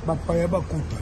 bapaya bakuta.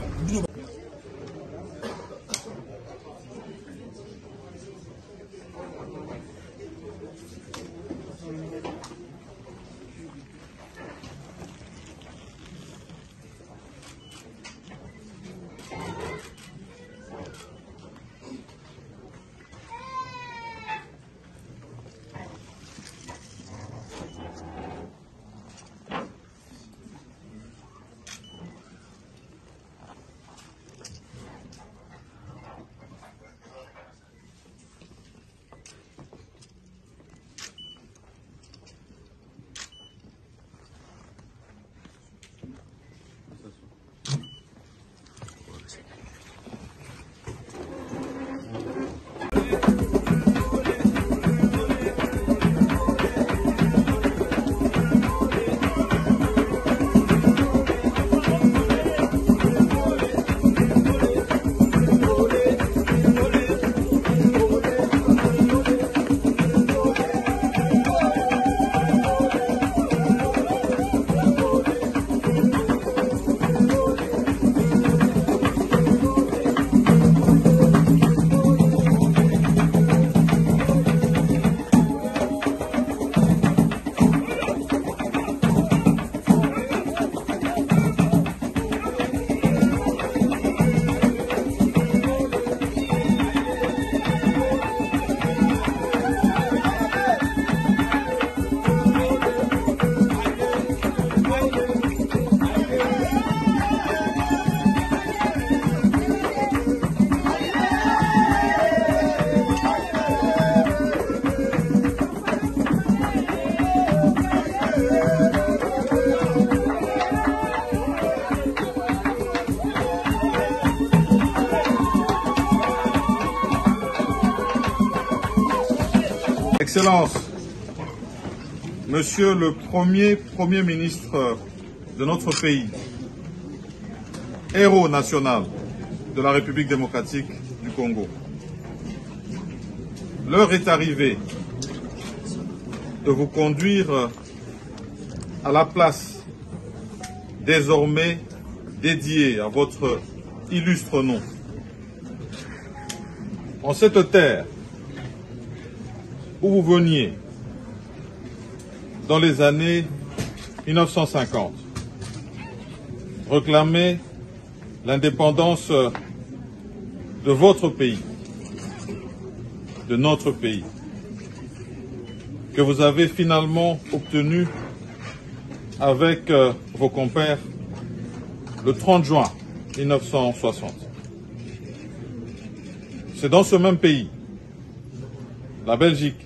Excellence, Monsieur le Premier ministre de notre pays, héros national de la République démocratique du Congo, l'heure est arrivée de vous conduire à la place désormais dédiée à votre illustre nom. En cette terre où vous veniez dans les années 1950, réclamer l'indépendance de votre pays, de notre pays, que vous avez finalement obtenu avec vos compères le 30 juin 1960. C'est dans ce même pays, la Belgique,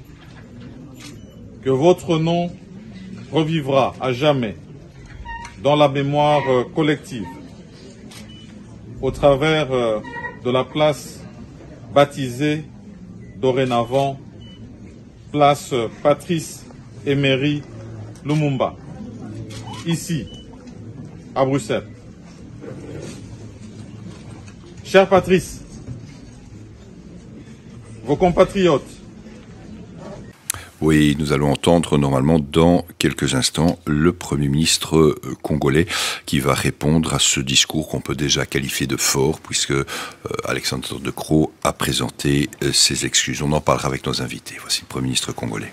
que votre nom revivra à jamais dans la mémoire collective au travers de la place baptisée dorénavant place Patrice Emery Lumumba, ici, à Bruxelles. Cher Patrice, vos compatriotes. Oui, nous allons entendre normalement dans quelques instants le Premier ministre congolais qui va répondre à ce discours qu'on peut déjà qualifier de fort puisque Alexandre De Croo a présenté ses excuses. On en parlera avec nos invités. Voici le Premier ministre congolais.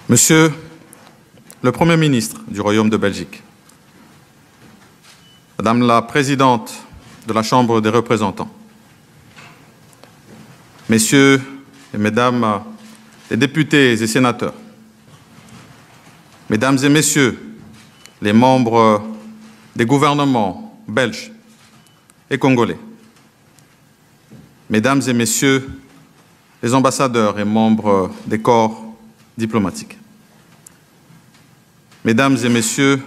Monsieur le Premier ministre du Royaume de Belgique, Madame la Présidente de la Chambre des représentants, Messieurs et Mesdames les députés et sénateurs, Mesdames et Messieurs les membres des gouvernements belges et congolais, Mesdames et Messieurs les ambassadeurs et membres des corps diplomatiques, Mesdames et Messieurs,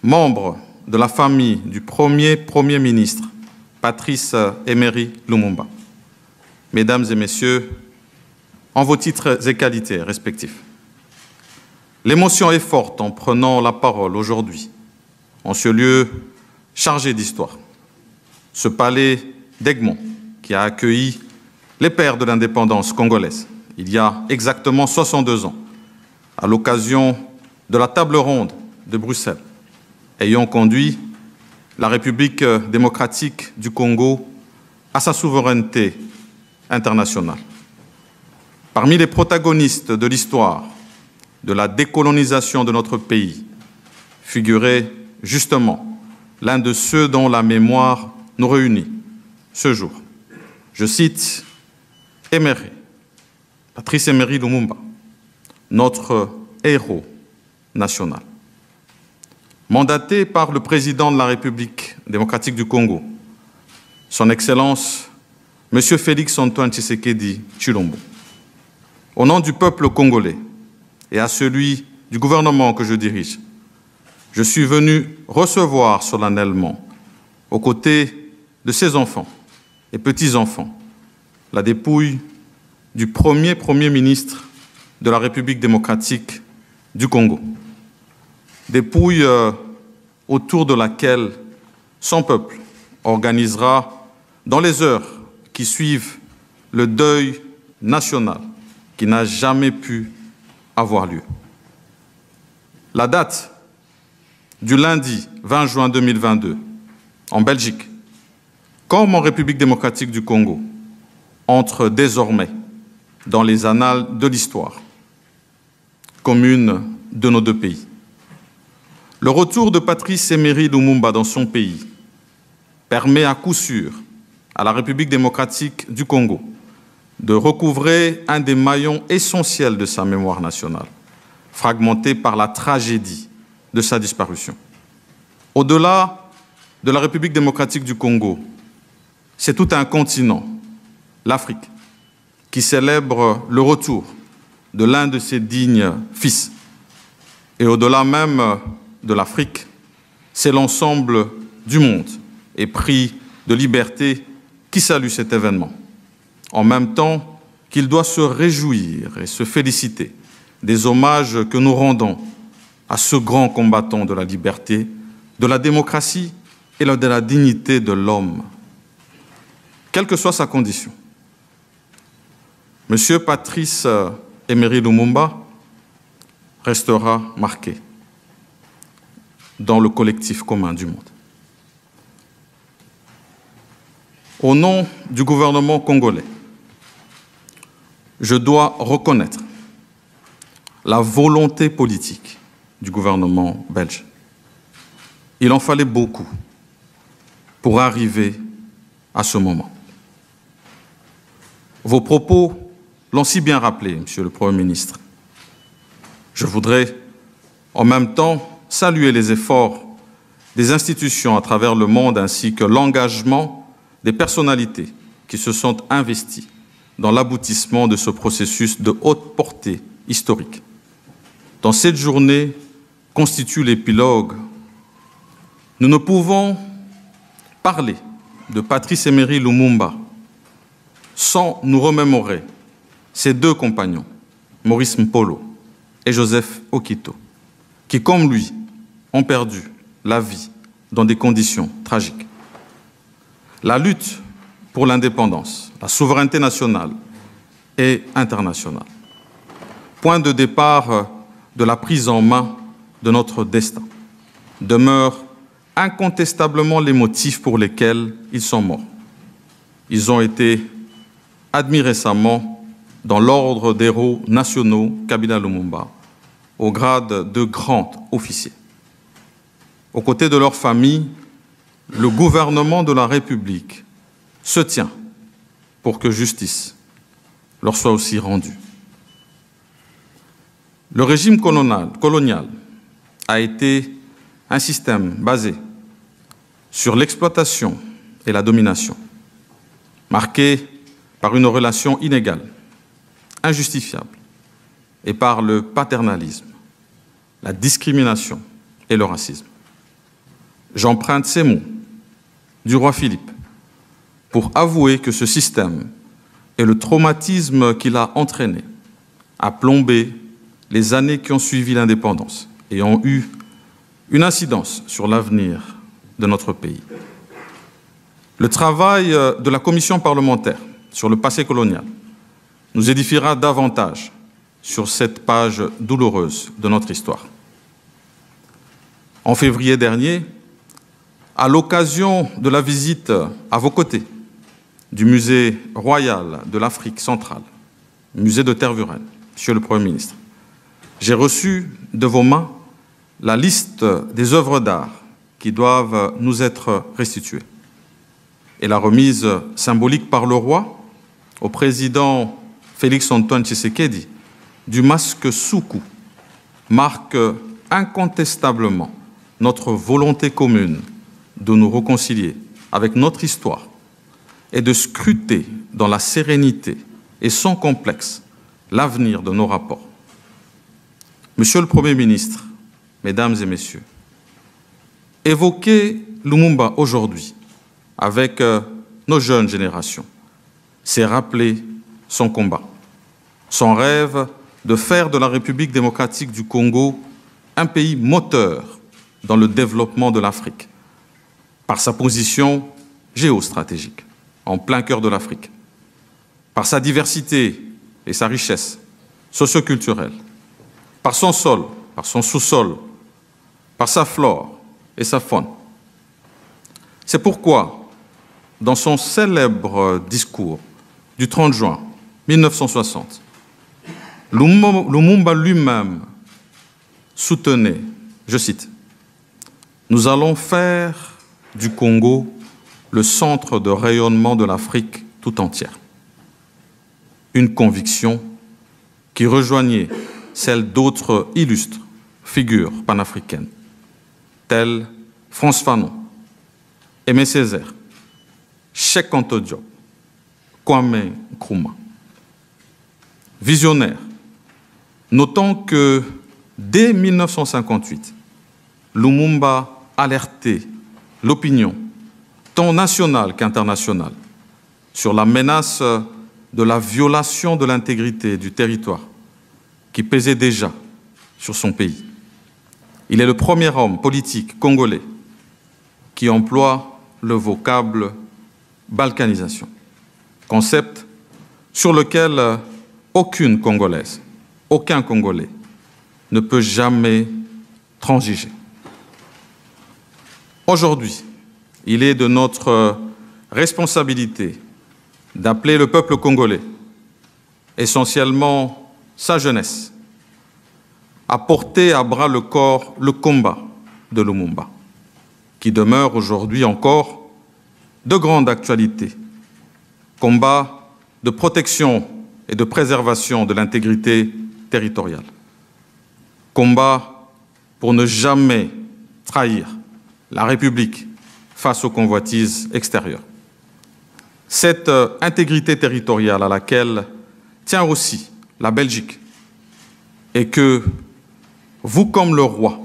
membres de la famille du Premier ministre, Patrice Emery Lumumba, Mesdames et Messieurs, en vos titres et qualités respectifs. L'émotion est forte en prenant la parole aujourd'hui, en ce lieu chargé d'histoire, ce palais d'Egmont qui a accueilli les pères de l'indépendance congolaise il y a exactement 62 ans, à l'occasion de la table ronde de Bruxelles, ayant conduit la République démocratique du Congo à sa souveraineté internationale. Parmi les protagonistes de l'histoire de la décolonisation de notre pays figurait justement l'un de ceux dont la mémoire nous réunit ce jour. Je cite Emery, Patrice Emery Lumumba, notre héros national. Mandaté par le président de la République démocratique du Congo, son Excellence, M. Félix Antoine Tshisekedi Tshilombo, au nom du peuple congolais et à celui du gouvernement que je dirige, je suis venu recevoir solennellement, aux côtés de ses enfants et petits-enfants, la dépouille du premier ministre de la République démocratique du Congo. Dépouille autour de laquelle son peuple organisera dans les heures qui suivent le deuil national qui n'a jamais pu avoir lieu. La date du lundi 20 juin 2022, en Belgique, comme en République démocratique du Congo, entre désormais dans les annales de l'histoire commune de nos deux pays. Le retour de Patrice Emery Lumumba dans son pays permet à coup sûr à la République démocratique du Congo de recouvrer un des maillons essentiels de sa mémoire nationale, fragmenté par la tragédie de sa disparition. Au-delà de la République démocratique du Congo, c'est tout un continent, l'Afrique, qui célèbre le retour de l'un de ses dignes fils. Et au-delà même de l'Afrique, c'est l'ensemble du monde épris de liberté qui salue cet événement, en même temps qu'il doit se réjouir et se féliciter des hommages que nous rendons à ce grand combattant de la liberté, de la démocratie et de la dignité de l'homme, quelle que soit sa condition. Monsieur Patrice Emery Lumumba restera marqué dans le collectif commun du monde. Au nom du gouvernement congolais, je dois reconnaître la volonté politique du gouvernement belge. Il en fallait beaucoup pour arriver à ce moment. Vos propos l'ont si bien rappelé, Monsieur le Premier ministre. Je voudrais en même temps saluer les efforts des institutions à travers le monde ainsi que l'engagement des personnalités qui se sont investies dans l'aboutissement de ce processus de haute portée historique. Dans cette journée constitue l'épilogue, nous ne pouvons parler de Patrice Emery Lumumba sans nous remémorer ses deux compagnons, Maurice Mpolo et Joseph Okito, qui, comme lui, ont perdu la vie dans des conditions tragiques. La lutte pour l'indépendance, la souveraineté nationale et internationale, point de départ de la prise en main de notre destin, demeurent incontestablement les motifs pour lesquels ils sont morts. Ils ont été admis récemment dans l'ordre des héros nationaux Kabila Lumumba, au grade de grand officier. Aux côtés de leurs familles, le gouvernement de la République se tient pour que justice leur soit aussi rendue. Le régime colonial a été un système basé sur l'exploitation et la domination, marqué par une relation inégale, injustifiable, et par le paternalisme, la discrimination et le racisme. J'emprunte ces mots du roi Philippe pour avouer que ce système et le traumatisme qu'il a entraîné a plombé les années qui ont suivi l'indépendance et ont eu une incidence sur l'avenir de notre pays. Le travail de la commission parlementaire sur le passé colonial nous édifiera davantage sur cette page douloureuse de notre histoire. En février dernier, à l'occasion de la visite à vos côtés du Musée royal de l'Afrique centrale, musée de Tervuren, Monsieur le Premier ministre, j'ai reçu de vos mains la liste des œuvres d'art qui doivent nous être restituées. Et la remise symbolique par le roi au président Félix-Antoine Tshisekedi du masque Soukou marque incontestablement notre volonté commune de nous réconcilier avec notre histoire et de scruter dans la sérénité et sans complexe l'avenir de nos rapports. Monsieur le Premier ministre, Mesdames et Messieurs, évoquer Lumumba aujourd'hui avec nos jeunes générations, c'est rappeler son combat, son rêve de faire de la République démocratique du Congo un pays moteur dans le développement de l'Afrique, par sa position géostratégique, en plein cœur de l'Afrique, par sa diversité et sa richesse socioculturelle, par son sol, par son sous-sol, par sa flore et sa faune. C'est pourquoi, dans son célèbre discours du 30 juin 1960, Lumumba lui-même soutenait, je cite, « Nous allons faire du Congo le centre de rayonnement de l'Afrique tout entière. » Une conviction qui rejoignait celle d'autres illustres figures panafricaines, telles Frantz Fanon, Aimé Césaire, Cheikh Anta Diop, Kwame Nkrumah. Visionnaire, notons que dès 1958, Lumumba alertait l'opinion, tant nationale qu'internationale, sur la menace de la violation de l'intégrité du territoire qui pesait déjà sur son pays. Il est le premier homme politique congolais qui emploie le vocable balkanisation, concept sur lequel aucune Congolaise, aucun Congolais ne peut jamais transiger. Aujourd'hui, il est de notre responsabilité d'appeler le peuple congolais, essentiellement sa jeunesse, à porter à bras le corps le combat de Lumumba, qui demeure aujourd'hui encore de grande actualité. Combat de protection et de préservation de l'intégrité territoriale. Combat pour ne jamais trahir la République face aux convoitises extérieures. Cette intégrité territoriale à laquelle tient aussi la Belgique et que vous, comme le roi,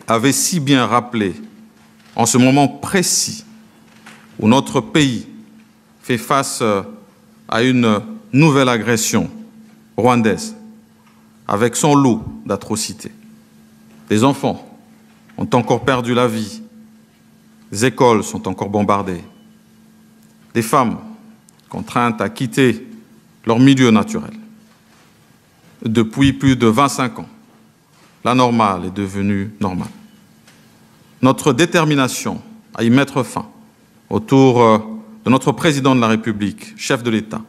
avez si bien rappelé en ce moment précis où notre pays fait face à une nouvelle agression rwandaise avec son lot d'atrocités. Des enfants ont encore perdu la vie, les écoles sont encore bombardées, des femmes contraintes à quitter leur milieu naturel. Depuis plus de 25 ans, la normale est devenue normale. Notre détermination à y mettre fin autour de notre président de la République, chef de l'État,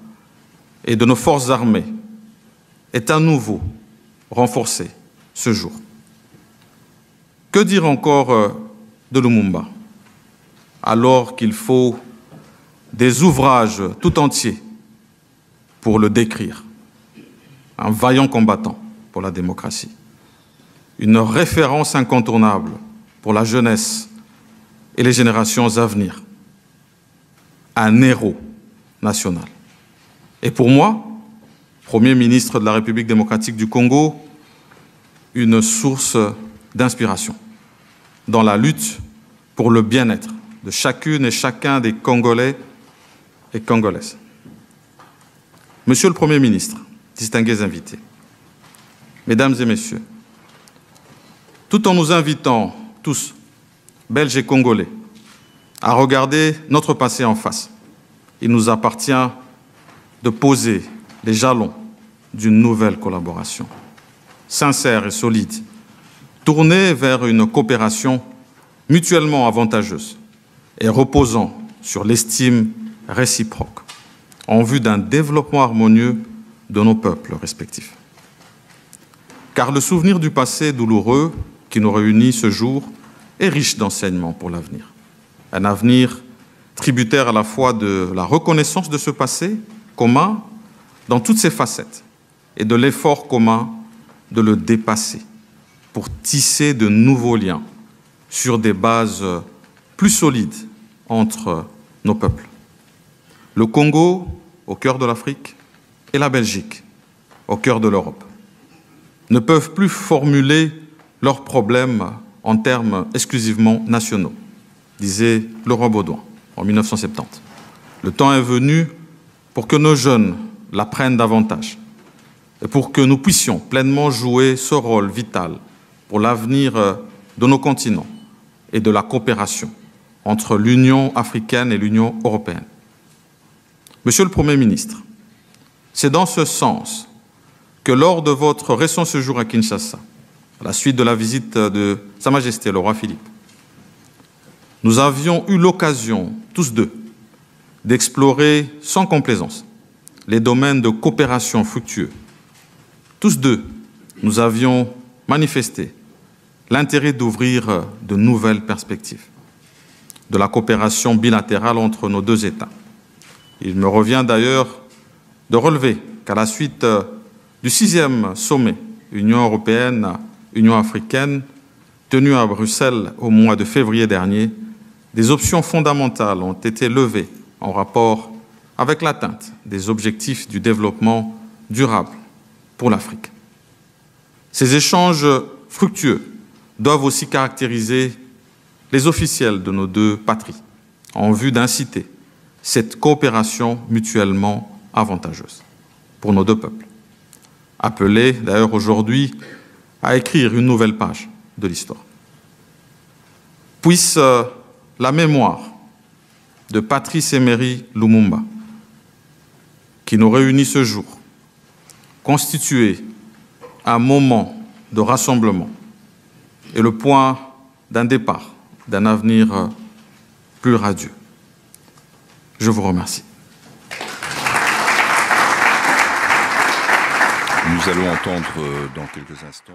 et de nos forces armées est à nouveau renforcée ce jour. Que dire encore de Lumumba, alors qu'il faut des ouvrages tout entiers pour le décrire? Un vaillant combattant pour la démocratie, une référence incontournable pour la jeunesse et les générations à venir, un héros national. Et pour moi, Premier ministre de la République démocratique du Congo, une source d'inspiration dans la lutte pour le bien-être de chacune et chacun des Congolais et Congolaises. Monsieur le Premier ministre, distingués invités, Mesdames et Messieurs, tout en nous invitant tous, Belges et Congolais, à regarder notre passé en face, il nous appartient de poser les jalons d'une nouvelle collaboration, sincère et solide, tournée vers une coopération mutuellement avantageuse et reposant sur l'estime réciproque en vue d'un développement harmonieux de nos peuples respectifs. Car le souvenir du passé douloureux qui nous réunit ce jour est riche d'enseignements pour l'avenir. Un avenir tributaire à la fois de la reconnaissance de ce passé commun dans toutes ses facettes et de l'effort commun de le dépasser pour tisser de nouveaux liens sur des bases plus solides entre nos peuples. Le Congo, au cœur de l'Afrique, et la Belgique, au cœur de l'Europe, ne peuvent plus formuler leurs problèmes en termes exclusivement nationaux, disait Laurent Baudouin en 1970. Le temps est venu pour que nos jeunes l'apprennent davantage et pour que nous puissions pleinement jouer ce rôle vital pour l'avenir de nos continents et de la coopération entre l'Union africaine et l'Union européenne. Monsieur le Premier ministre, c'est dans ce sens que lors de votre récent séjour à Kinshasa, à la suite de la visite de Sa Majesté le roi Philippe, nous avions eu l'occasion, tous deux, d'explorer sans complaisance les domaines de coopération fructueux. Tous deux, nous avions manifesté l'intérêt d'ouvrir de nouvelles perspectives de la coopération bilatérale entre nos deux États. Il me revient d'ailleurs de relever qu'à la suite du 6e sommet Union européenne-Union africaine tenu à Bruxelles au mois de février dernier, des options fondamentales ont été levées en rapport avec l'atteinte des objectifs du développement durable pour l'Afrique. Ces échanges fructueux doivent aussi caractériser les officiels de nos deux patries en vue d'inciter cette coopération mutuellement avantageuse pour nos deux peuples, appelés d'ailleurs aujourd'hui à écrire une nouvelle page de l'histoire. Puisse la mémoire de Patrice Emery Lumumba, qui nous réunit ce jour, constituer un moment de rassemblement et le point d'un départ, d'un avenir plus radieux. Je vous remercie. Nous allons entendre dans quelques instants